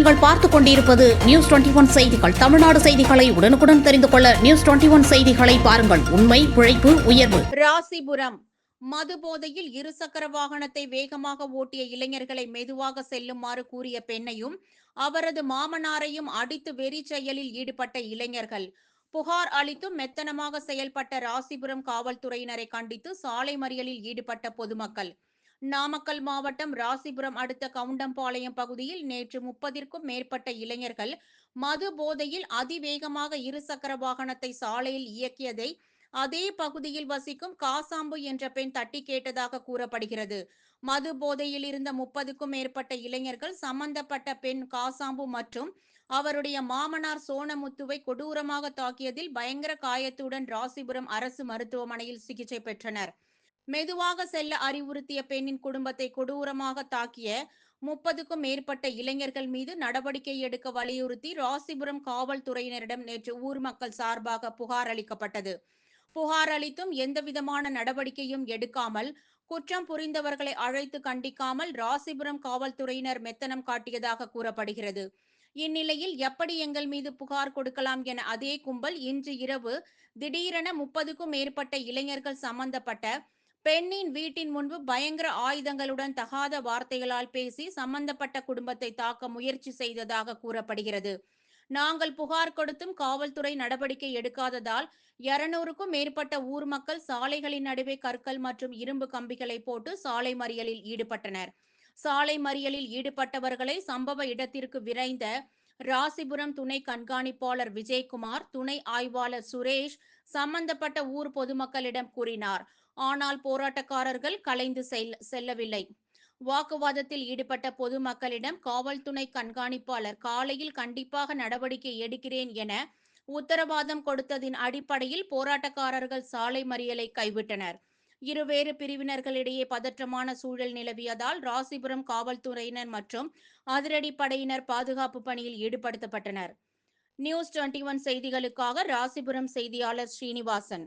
நீங்கள் பார்த்துக் கொண்டிருப்பது நியூஸ் 21 செய்திகள். தமிழ்நாடு செய்திகளை உடனுக்குடன் தெரிந்து கொள்ள நியூஸ் 21 செய்திகளை பாருங்கள். உண்மை, உழைப்பு, உயர்வு. ராசிபுரம் மது போதையில் இருசக்கர வாகனத்தை வேகமாக ஓட்டிய இளைஞர்களை மெதுவாக செல்லுமாறு கூறிய பெண்ணையும் அவரது மாமனாரையும் அடித்து வெறி செயலில் ஈடுபட்ட இளைஞர்கள். புகார் அளித்தும் மெத்தனமாக செயல்பட்ட ராசிபுரம் காவல்துறையினரை கண்டித்து சாலை மறியலில் ஈடுபட்ட பொதுமக்கள். நாமக்கல் மாவட்டம் ராசிபுரம் அடுத்த கவுண்டம்பாளையம் பகுதியில் நேற்று 30ற்கும் மேற்பட்ட இளைஞர்கள் மது போதையில் அதிவேகமாக இருசக்கர வாகனத்தை சாலையில் இயக்கியதை அதே பகுதியில் வசிக்கும் காசாம்பு என்ற பெண் தட்டி கேட்டதாக கூறப்படுகிறது. மது போதையில் இருந்த 30க்கும் மேற்பட்ட இளைஞர்கள் சம்பந்தப்பட்ட பெண் காசாம்பு மற்றும் அவருடைய மாமனார் சோனமுத்துவை கொடூரமாக தாக்கியதில் பயங்கர காயத்துடன் ராசிபுரம் அரசு மருத்துவமனையில் சிகிச்சை பெற்றனர். மெதுவாக செல்ல அறிவுறுத்திய பெண்ணின் குடும்பத்தை கொடூரமாக தாக்கிய 30க்கும் மேற்பட்ட இளைஞர்கள் மீது நடவடிக்கை எடுக்க வலியுறுத்தி ராசிபுரம் காவல்துறையினரிடம் நேற்று ஊர் மக்கள் சார்பாக புகார் அளிக்கப்பட்டது. புகார் அளித்தும் எந்தவிதமான நடவடிக்கையும் எடுக்காமல் குற்றம் புரிந்தவர்களை அழைத்து கண்டிக்காமல் ராசிபுரம் காவல்துறையினர் மெத்தனம் காட்டியதாக கூறப்படுகிறது. இந்நிலையில் எப்படி எங்கள் மீது புகார் கொடுக்கலாம் என அதே கும்பல் இன்று இரவு திடீரென 30க்கும் மேற்பட்ட இளைஞர்கள் சம்பந்தப்பட்ட பெண்ணின் வீட்டின் முன்பு பயங்கர ஆயுதங்களுடன் தகாத வார்த்தைகளால் பேசி சம்பந்தப்பட்ட குடும்பத்தை தாக்க முயற்சி செய்ததாக கூறப்படுகிறது. நாங்கள் புகார் கொடுத்தும் காவல்துறை நடவடிக்கை எடுக்காததால் 200க்கும் மேற்பட்ட ஊர் மக்கள் சாலைகளின் நடுவே கற்கள் மற்றும் இரும்பு கம்பிகளை போட்டு சாலை மறியலில் ஈடுபட்டனர். சாலை மறியலில் ஈடுபட்டவர்களை சம்பவ இடத்திற்கு விரைந்த ராசிபுரம் துணை கண்காணிப்பாளர் விஜயகுமார், துணை ஆய்வாளர் சுரேஷ் சம்பந்தப்பட்ட ஊர் பொதுமக்களிடம் கூறினார். ஆனால் போராட்டக்காரர்கள் கலைந்து செல்லவில்லை. வாக்குவாதத்தில் ஈடுபட்ட பொதுமக்களிடம் காவல்துறை கண்காணிப்பாளர் காலையில் கண்டிப்பாக நடவடிக்கை எடுக்கிறேன் என உத்தரவாதம் கொடுத்ததின் அடிப்படையில் போராட்டக்காரர்கள் சாலை மறியலை கைவிட்டனர். இருவேறு பிரிவினர்களிடையே பதற்றமான சூழல் நிலவியதால் ராசிபுரம் காவல்துறையினர் மற்றும் அதிரடிப்படையினர் பாதுகாப்பு பணியில் ஈடுபடுத்தப்பட்டனர். நியூஸ் 21 செய்திகளுக்காக ராசிபுரம் செய்தியாளர் ஸ்ரீனிவாசன்.